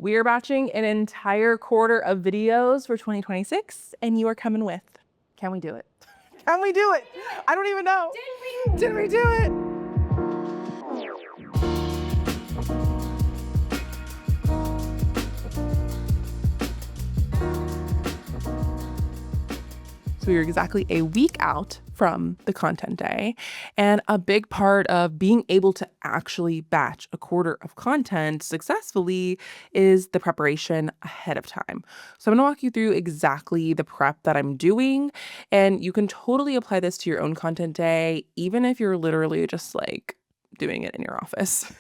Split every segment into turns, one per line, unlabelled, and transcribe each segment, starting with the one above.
We are batching an entire quarter of videos for 2026, and you are coming with. Can we do it? Can we do it? I don't even know. Did we do it? So we are exactly a week out from the content day. And a big part of being able to actually batch a quarter of content successfully is the preparation ahead of time. So I'm gonna walk you through exactly the prep that I'm doing. And you can totally apply this to your own content day, even if you're literally just like doing it in your office.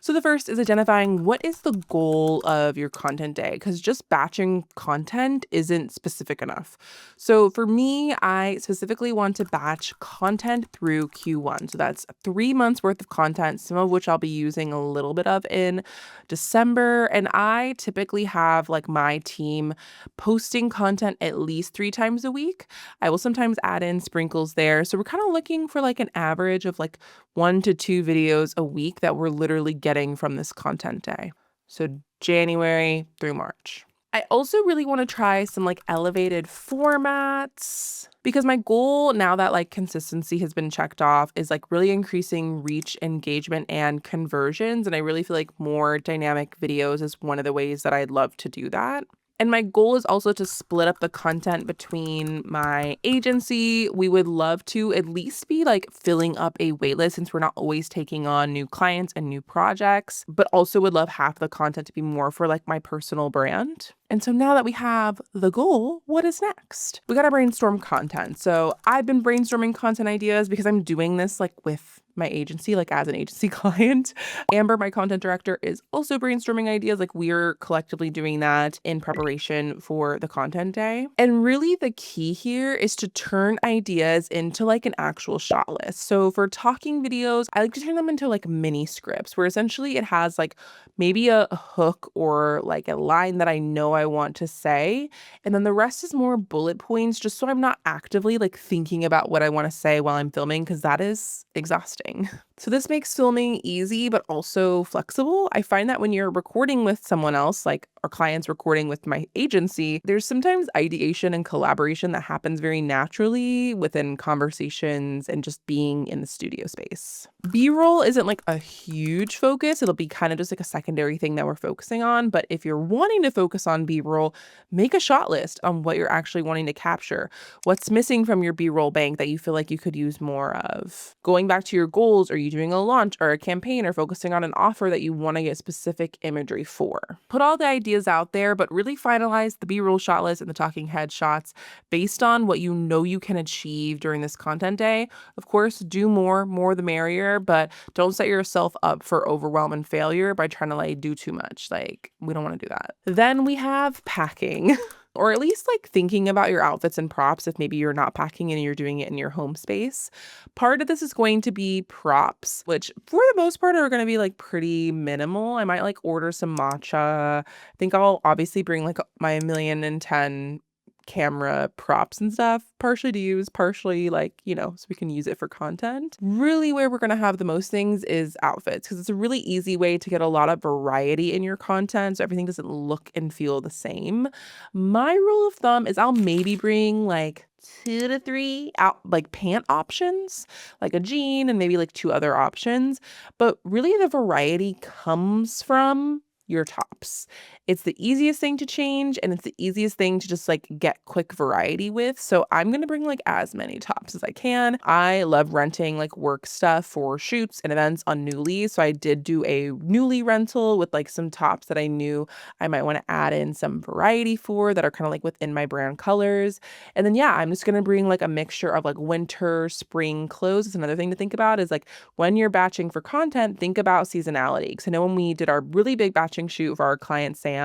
So the first is identifying what is the goal of your content day, because just batching content isn't specific enough. So for me, I specifically want to batch content through Q1. So that's 3 months worth of content, some of which I'll be using a little bit of in December. And I typically have like my team posting content at least 3 times a week. I will sometimes add in sprinkles there. So we're kind of looking for like an average of like 1 to 2 videos a week that we're literally getting from this content day. So January through March. I also really want to try some like elevated formats because my goal now that like consistency has been checked off is like really increasing reach, engagement, and conversions. And I really feel like more dynamic videos is one of the ways that I'd love to do that. And my goal is also to split up the content between my agency. We would love to at least be like filling up a waitlist since we're not always taking on new clients and new projects, but also would love half the content to be more for like my personal brand. And so now that we have the goal, what is next? We got to brainstorm content. So I've been brainstorming content ideas because I'm doing this like with my agency, like as an agency client. Amber, my content director, is also brainstorming ideas. Like we're collectively doing that in preparation for the content day. And really the key here is to turn ideas into like an actual shot list. So for talking videos, I like to turn them into like mini scripts where essentially it has like maybe a hook or like a line that I know I want to say. And then the rest is more bullet points, just so I'm not actively like thinking about what I want to say while I'm filming, because that is exhausting. So this makes filming easy, but also flexible. I find that when you're recording with someone else, like our clients recording with my agency, there's sometimes ideation and collaboration that happens very naturally within conversations and just being in the studio space. B-roll isn't like a huge focus. It'll be kind of just like a secondary thing that we're focusing on. But if you're wanting to focus on B-roll, make a shot list on what you're actually wanting to capture. What's missing from your B-roll bank that you feel like you could use more of? Going back to your goals, are you doing a launch or a campaign or focusing on an offer that you want to get specific imagery for? Put all the ideas out there, but really finalize the B-roll shot list and the talking head shots based on what you know you can achieve during this content day. Of course, do more the merrier, but don't set yourself up for overwhelm and failure by trying to like do too much. Like we don't want to do that. Then we have packing. Or at least like thinking about your outfits and props if maybe you're not packing and you're doing it in your home space. Part of this is going to be props, which for the most part are going to be like pretty minimal. I might like order some matcha. I think I'll obviously bring like my 1,000,010 camera props and stuff, partially to use, partially like, so we can use it for content. Really where we're going to have the most things is outfits, because it's a really easy way to get a lot of variety in your content so everything doesn't look and feel the same. My rule of thumb is I'll maybe bring like 2 to 3 out like pant options, like a jean and maybe like 2 other options. But really the variety comes from your tops. It's the easiest thing to change and it's the easiest thing to just like get quick variety with. So I'm going to bring like as many tops as I can. I love renting like work stuff for shoots and events on Nuuly. So I did do a Nuuly rental with like some tops that I knew I might want to add in some variety for that are kind of like within my brand colors. And then, yeah, I'm just going to bring like a mixture of like winter, spring clothes. It's another thing to think about is like when you're batching for content, think about seasonality. Because I know when we did our really big batching shoot for our client, Sam,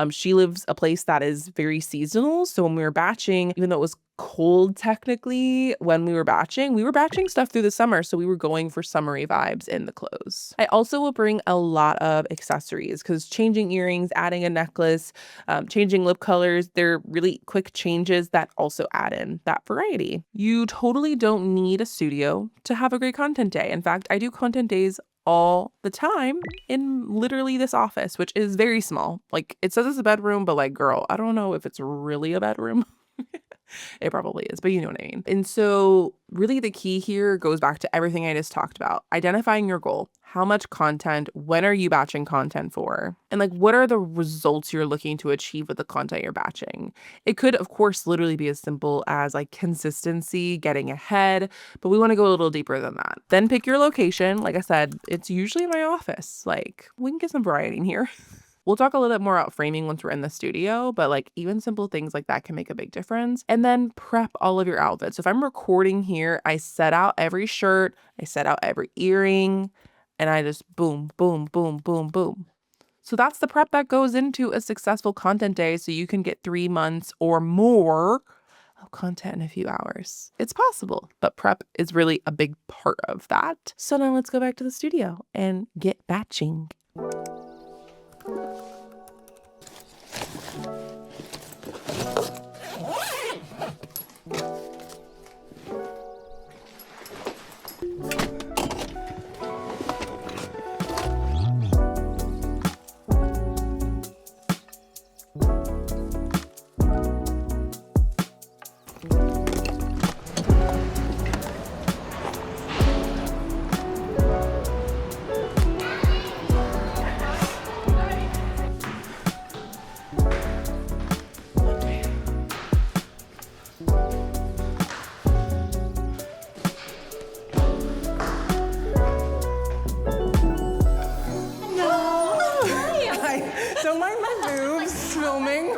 she lives a place that is very seasonal. So when we were batching, even though it was cold technically when we were batching stuff through the summer. So we were going for summery vibes in the clothes. I also will bring a lot of accessories because changing earrings, adding a necklace, changing lip colors, they're really quick changes that also add in that variety. You totally don't need a studio to have a great content day. In fact, I do content days all the time in literally this office, which is very small. Like, it says it's a bedroom, but like, girl, I don't know if it's really a bedroom. It probably is, but you know what I mean. And so really the key here goes back to everything I just talked about. Identifying your goal. How much content? When are you batching content for? And like, what are the results you're looking to achieve with the content you're batching? It could, of course, literally be as simple as like consistency, getting ahead, but we want to go a little deeper than that. Then pick your location. Like I said, it's usually my office. Like, we can get some variety in here. We'll talk a little bit more about framing once we're in the studio, but like even simple things like that can make a big difference. And then prep all of your outfits. So if I'm recording here, I set out every shirt, I set out every earring, and I just boom, boom, boom, boom, boom. So that's the prep that goes into a successful content day so you can get 3 months or more of content in a few hours. It's possible, but prep is really a big part of that. So now let's go back to the studio and get batching. Don't mind my boobs filming.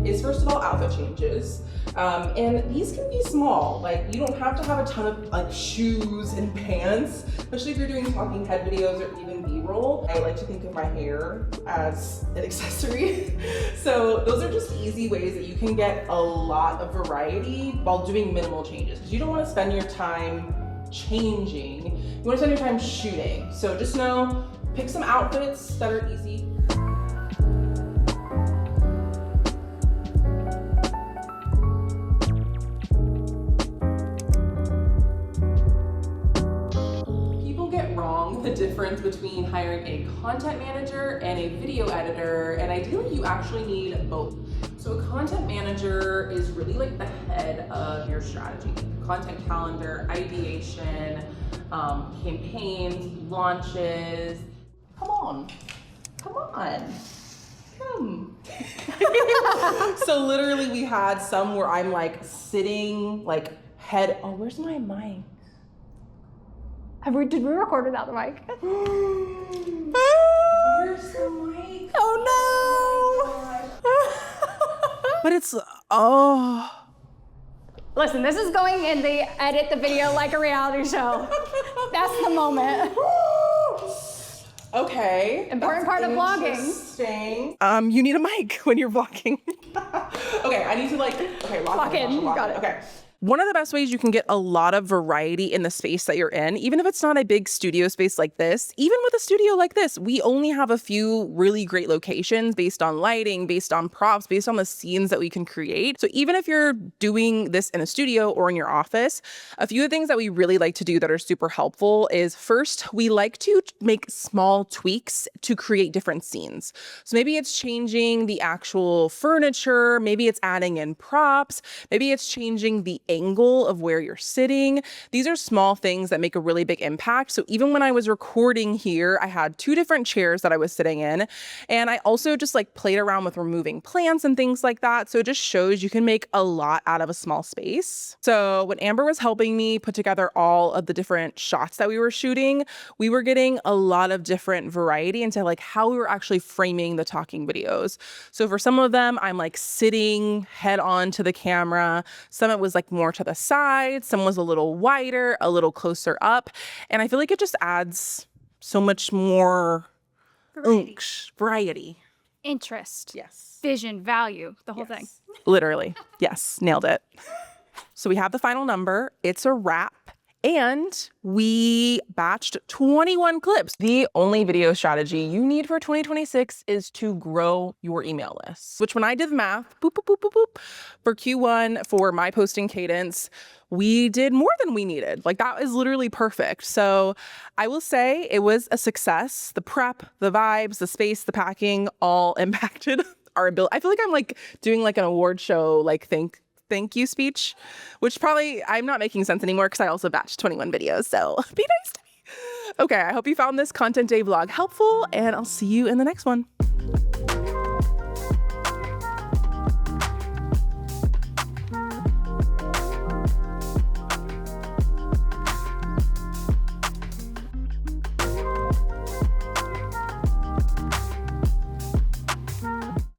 Is first of all outfit changes, and these can be small. Like, you don't have to have a ton of like shoes and pants, especially if you're doing talking head videos or even B-roll. I like to think of my hair as an accessory. So those are just easy ways that you can get a lot of variety while doing minimal changes, because you don't want to spend your time changing, you want to spend your time shooting. So just know, pick some outfits that are easy. The difference between hiring a content manager and a video editor, and ideally you actually need both. So a content manager is really like the head of your strategy, content calendar, ideation, campaigns, launches. Come. So literally we had some where I'm like sitting like head, oh, where's my mic?
Did we record without the mic?
Where's the mic?
Oh
no! But it's, oh.
Listen, this is going in the edit the video like a reality show. That's the moment.
Okay.
Important part of vlogging.
Interesting. You need a mic when you're vlogging. Okay, I need to like, okay, lock in.
Got it.
Okay. One of the best ways you can get a lot of variety in the space that you're in, even if it's not a big studio space like this, even with a studio like this, we only have a few really great locations based on lighting, based on props, based on the scenes that we can create. So even if you're doing this in a studio or in your office, a few of the things that we really like to do that are super helpful is, first, we like to make small tweaks to create different scenes. So maybe it's changing the actual furniture, maybe it's adding in props, maybe it's changing the angle of where you're sitting. These are small things that make a really big impact. So even when I was recording here, I had 2 different chairs that I was sitting in. And I also just like played around with removing plants and things like that. So it just shows you can make a lot out of a small space. So when Amber was helping me put together all of the different shots that we were shooting, we were getting a lot of different variety into like how we were actually framing the talking videos. So for some of them, I'm like sitting head on to the camera. Some it was like more to the side, some was a little wider, a little closer up. And I feel like it just adds so much more variety.
Interest.
Yes.
Vision, value, the whole thing.
Literally. Yes. Nailed it. So we have the final number. It's a wrap. And we batched 21 clips. The only video strategy you need for 2026 is to grow your email list, which when I did the math, boop, boop, boop, boop, boop, for Q1 for my posting cadence, we did more than we needed. Like that is literally perfect. So I will say it was a success. The prep, the vibes, the space, the packing all impacted our ability. I feel like I'm like doing like an award show, like thank you speech, which probably I'm not making sense anymore because I also batched 21 videos. So be nice to me. Okay, I hope you found this Content Day vlog helpful, and I'll see you in the next one.